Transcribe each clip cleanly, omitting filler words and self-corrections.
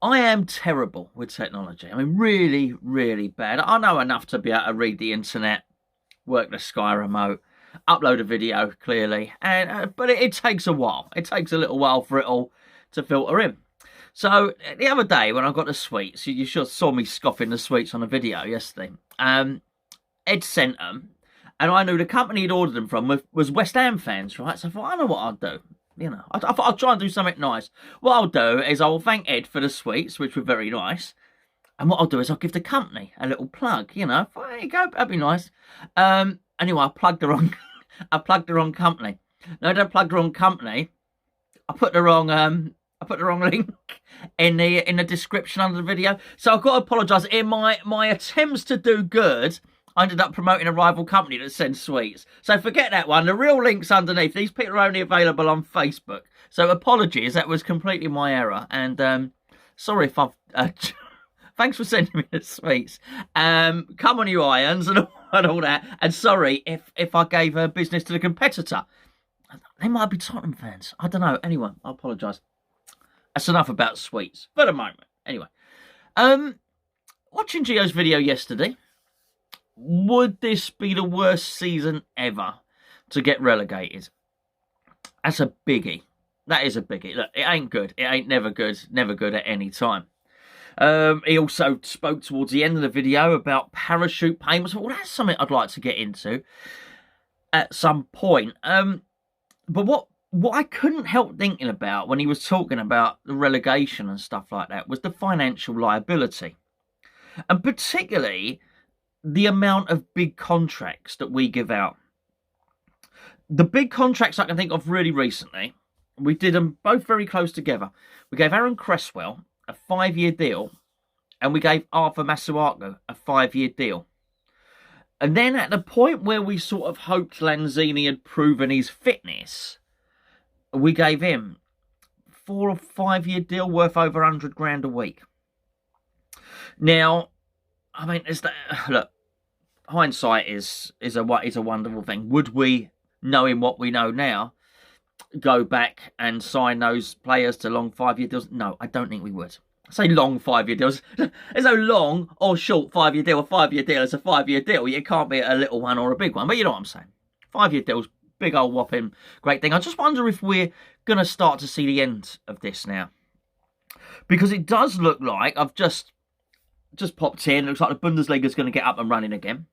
I am terrible with technology. I mean, really, really bad. I know enough to be able to read the internet, work the Sky remote, upload a video, clearly, and but it takes a while. It takes a little while for it all to filter in. So the other day when I got the sweets, you sure saw me scoffing the sweets on a video yesterday. Ed sent them, and I knew the company he'd ordered them from was West Ham fans, right? So I thought, I know what I'll do. You know, I thought I'll try and do something nice. What I'll do is I will thank Ed for the sweets, which were very nice. And what I'll do is I'll give the company a little plug, you know. There you go, that'd be nice. Anyway, I plugged the wrong I plugged the wrong company. No, I don't plug the wrong company. I put the wrong link in the description under the video. So I've got to apologise. In my attempts to do good, I ended up promoting a rival company that sends sweets. So forget that one. The real link's underneath. These people are only available on Facebook. So apologies, that was completely my error. And sorry if I've... thanks for sending me the sweets. Come on, you irons and all that. And sorry if I gave business to the competitor. They might be Tottenham fans. I don't know. Anyway, I apologise. That's enough about sweets for the moment. Anyway, watching Gio's video yesterday, would this be the worst season ever to get relegated? That's a biggie. That is a biggie. Look, it ain't good. It ain't never good. Never good at any time. He also spoke towards the end of the video about parachute payments. Well, that's something I'd like to get into at some point. But what I couldn't help thinking about when he was talking about the relegation and stuff like that was the financial liability. And particularly the amount of big contracts that we give out. The big contracts I can think of really recently, we did them both very close together. We gave Aaron Cresswell a 5-year deal, and we gave Arthur Masuaku a 5-year deal. And then at the point where we sort of hoped Lanzini had proven his fitness, we gave him 4 or 5-year deal worth over 100 grand a week. Now, I mean, look, hindsight is a wonderful thing. Would we, knowing what we know now, go back and sign those players to long 5-year deals? No, I don't think we would. I say long 5-year deals. There's no long or short 5-year deal. A 5-year deal is a 5-year deal. It can't be a little one or a big one. But you know what I'm saying. 5-year deals, big old whopping great thing. I just wonder if we're going to start to see the end of this now. Because it does look like, I've just popped in, it looks like the Bundesliga is going to get up and running again.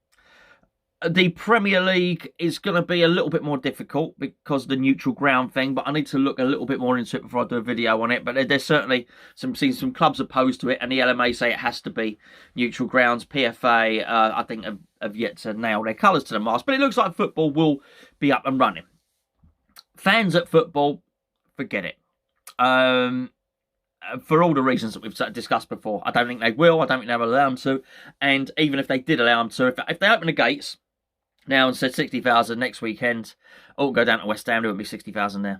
The Premier League is going to be a little bit more difficult because of the neutral ground thing, but I need to look a little bit more into it before I do a video on it. But there's certainly some clubs opposed to it, and the LMA say it has to be neutral grounds. PFA, I think, have yet to nail their colours to the mast. But it looks like football will be up and running. Fans at football, forget it. For all the reasons that we've discussed before, I don't think they will. I don't think they'll allow them to. And even if they did allow them to, if they open the gates now and said 60,000 next weekend, all go down to West Ham, there would be 60,000 there.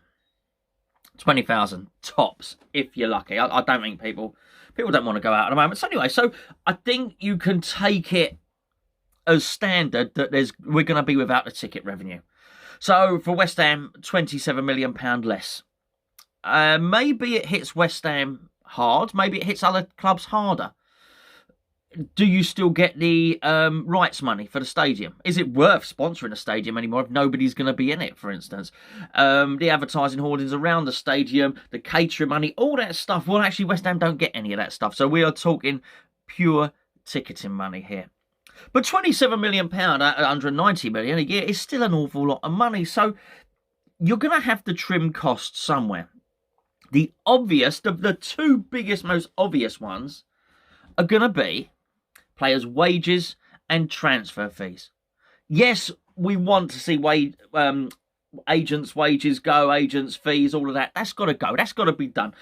20,000 tops, if you're lucky. I don't think people don't want to go out at the moment. So anyway, so I think you can take it as standard that we're going to be without the ticket revenue. So for West Ham, £27 million less. Maybe it hits West Ham hard. Maybe it hits other clubs harder. Do you still get the rights money for the stadium? Is it worth sponsoring a stadium anymore if nobody's going to be in it, for instance? The advertising hoardings around the stadium, the catering money, all that stuff. Well, actually, West Ham don't get any of that stuff. So we are talking pure ticketing money here. But £27 million at 190 million a year is still an awful lot of money. So you're going to have to trim costs somewhere. The obvious, the two biggest, most obvious ones are going to be players' wages and transfer fees. Yes, we want to see agents' wages go, agents' fees, all of that. That's got to go. That's got to be done.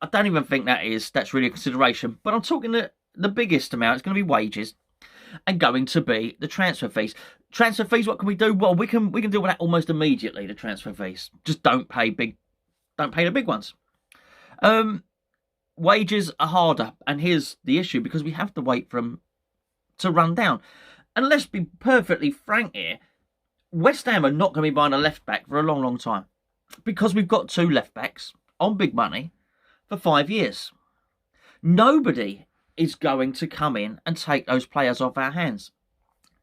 I don't even think that's really a consideration. But I'm talking the biggest amount. It's going to be wages and going to be the transfer fees. Transfer fees, what can we do? Well, we can deal with that almost immediately, the transfer fees. Just don't pay the big ones. Wages are harder, and here's the issue, because we have to wait for them to run down. And let's be perfectly frank here, West Ham are not going to be buying a left back for a long, long time, because we've got 2 left backs on big money for 5 years. Nobody is going to come in and take those players off our hands.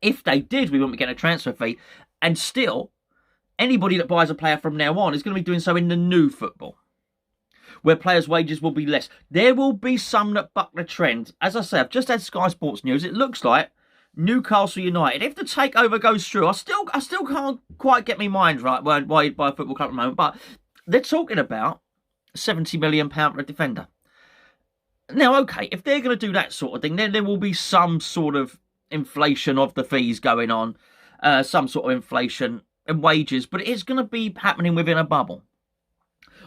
If they did, we wouldn't be getting a transfer fee. And still, anybody that buys a player from now on is going to be doing so in the new football, where players' wages will be less. There will be some that buck the trend. As I say, I've just had Sky Sports news. It looks like Newcastle United, if the takeover goes through, I still can't quite get my mind right why you'd buy a football club at the moment, but they're talking about £70 million for a defender. Now, okay, if they're going to do that sort of thing, then there will be some sort of inflation of the fees going on, some sort of inflation in wages, but it's going to be happening within a bubble.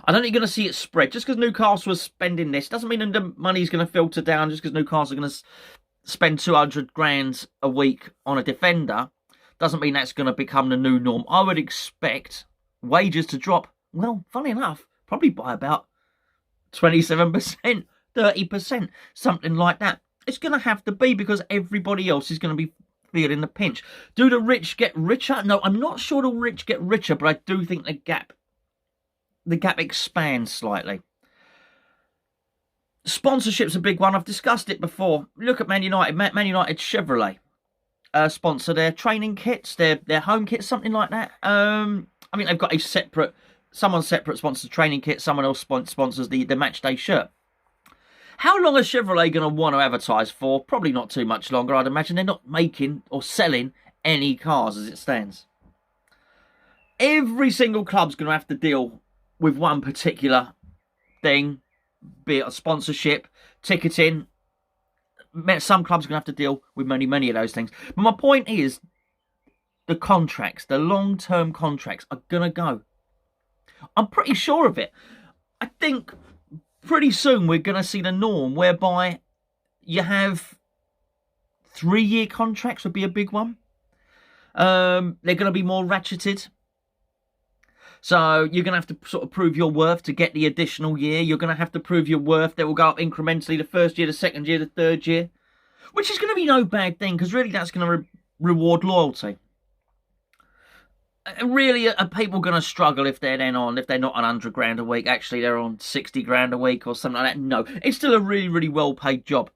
I don't think you're going to see it spread. Just because Newcastle is spending this doesn't mean that the money's going to filter down. Just because Newcastle are going to spend 200 grand a week on a defender doesn't mean that's going to become the new norm. I would expect wages to drop, well, funny enough, probably by about 27%, 30%, something like that. It's going to have to be because everybody else is going to be feeling the pinch. Do the rich get richer? No, I'm not sure the rich get richer, but I do think the gap expands slightly. Sponsorship's a big one. I've discussed it before. Look at Man United. Man United Chevrolet sponsor their training kits, their home kits, something like that. I mean, they've got someone separate sponsors the training kit, someone else sponsors the match day shirt. How long is Chevrolet going to want to advertise for? Probably not too much longer, I'd imagine. They're not making or selling any cars as it stands. Every single club's going to have to deal with one particular thing, be it a sponsorship, ticketing. Some clubs are going to have to deal with many of those things. But my point is, the contracts, the long-term contracts are going to go. I'm pretty sure of it. I think pretty soon we're going to see the norm whereby you have 3-year contracts would be a big one. They're going to be more ratcheted. So you're going to have to sort of prove your worth to get the additional year. You're going to have to prove your worth. They will go up incrementally the first year, the second year, the third year. Which is going to be no bad thing, because really that's going to reward loyalty. Really, are people going to struggle if they're not on £100 a week? Actually, they're on 60 grand a week or something like that? No, it's still a really well-paid job.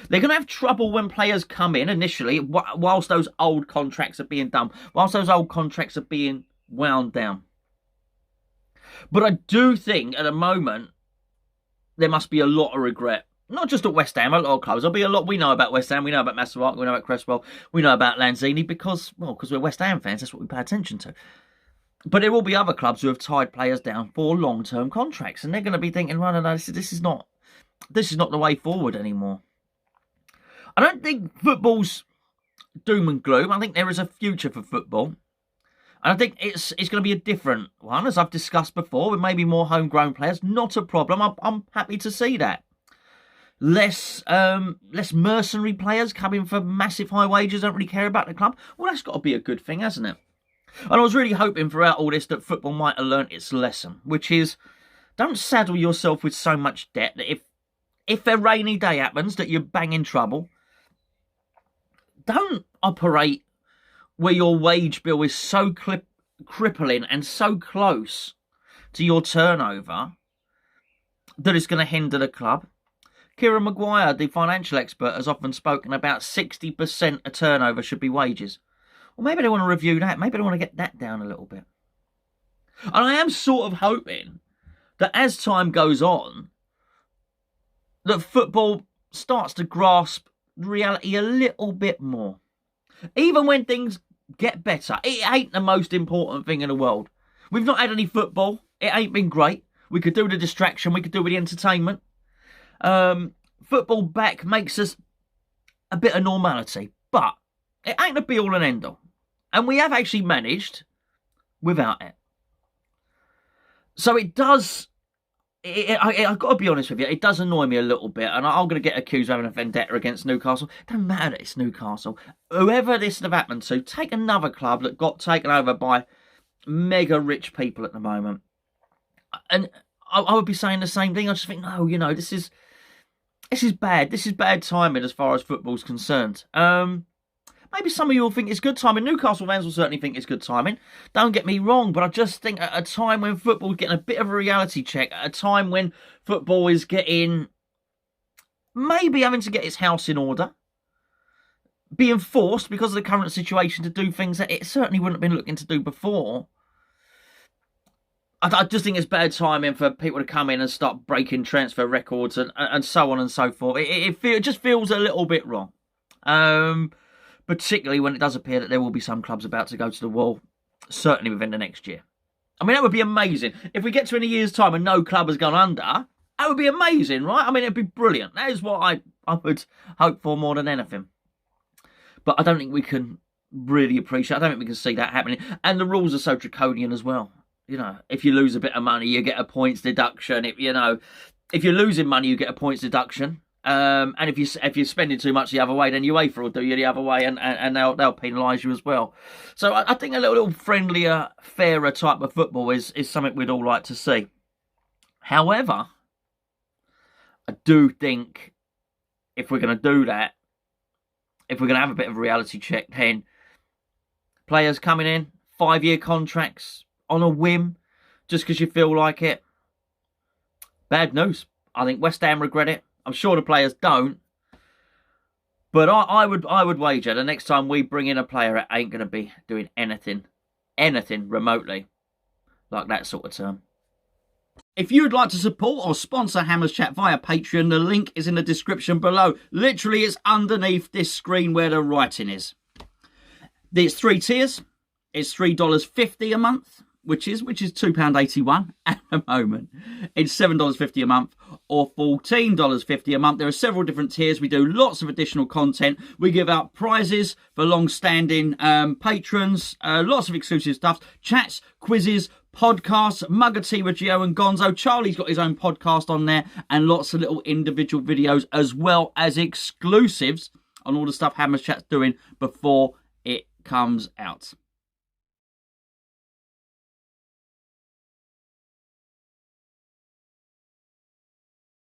They're going to have trouble when players come in initially, whilst those old contracts are being done, whilst those old contracts are being wound down. But I do think at the moment there must be a lot of regret. Not just at West Ham, a lot of clubs. There'll be a lot. We know about West Ham, we know about Masuaku, we know about Cresswell, we know about Lanzini because we're West Ham fans. That's what we pay attention to. But there will be other clubs who have tied players down for long-term contracts, and they're going to be thinking, well, no, this is not the way forward anymore. I don't think football's doom and gloom. I think there is a future for football. And I think it's going to be a different one, as I've discussed before, with maybe more homegrown players. Not a problem. I'm happy to see that. Less mercenary players coming for massive high wages, don't really care about the club. Well, that's got to be a good thing, hasn't it? And I was really hoping throughout all this that football might have learnt its lesson, which is don't saddle yourself with so much debt that if a rainy day happens that you're bang in trouble, don't operate where your wage bill is so crippling and so close to your turnover that it's going to hinder the club. Kieran Maguire, the financial expert, has often spoken about 60% of turnover should be wages. Well, maybe they want to review that. Maybe they want to get that down a little bit. And I am sort of hoping that as time goes on, that football starts to grasp reality a little bit more. Even when things get better, it ain't the most important thing in the world. We've not had any football. It ain't been great. We could do the distraction. We could do with the entertainment. Football back makes us a bit of normality, but it ain't the be all and end all. And we have actually managed without it. So it does, I've got to be honest with you, it does annoy me a little bit, and I'm going to get accused of having a vendetta against Newcastle. It don't matter that it's Newcastle. Whoever this would have happened to, take another club that got taken over by mega rich people at the moment. And I would be saying the same thing. I just think, no, this is bad. This is bad timing as far as football's concerned. Maybe some of you will think it's good timing. Newcastle fans will certainly think it's good timing. Don't get me wrong, but I just think at a time when football's getting a bit of a reality check, at a time when football is getting maybe having to get its house in order, being forced because of the current situation to do things that it certainly wouldn't have been looking to do before. I just think it's bad timing for people to come in and start breaking transfer records and so on and so forth. It just feels a little bit wrong. Particularly when it does appear that there will be some clubs about to go to the wall, certainly within the next year. I mean, that would be amazing. If we get to in a year's time and no club has gone under, that would be amazing, right? I mean, it'd be brilliant. That is what I would hope for more than anything. But I don't think we can really appreciate, I don't think we can see that happening. And the rules are so draconian as well. You know, if you lose a bit of money, you get a points deduction. If you're losing money, you get a points deduction. And if you're spending too much the other way, then UEFA will do you the other way, and they'll penalise you as well. So I think a little friendlier, fairer type of football is something we'd all like to see. However, I do think if we're going to do that, if we're going to have a bit of a reality check, then players coming in, 5-year contracts on a whim, just because you feel like it, bad news. I think West Ham regret it. I'm sure the players don't. But I would wager the next time we bring in a player, it ain't going to be doing anything remotely like that sort of term. If you would like to support or sponsor Hammers Chat via Patreon, the link is in the description below. Literally, it's underneath this screen where the writing is. There's 3 tiers. It's $3.50 a month, which is £2.81 at the moment. It's $7.50 a month or $14.50 a month. There are several different tiers. We do lots of additional content. We give out prizes for long-standing patrons, lots of exclusive stuff, chats, quizzes, podcasts, Mug of Tea with Gio and Gonzo. Charlie's got his own podcast on there, and lots of little individual videos as well as exclusives on all the stuff Hammers Chat's doing before it comes out.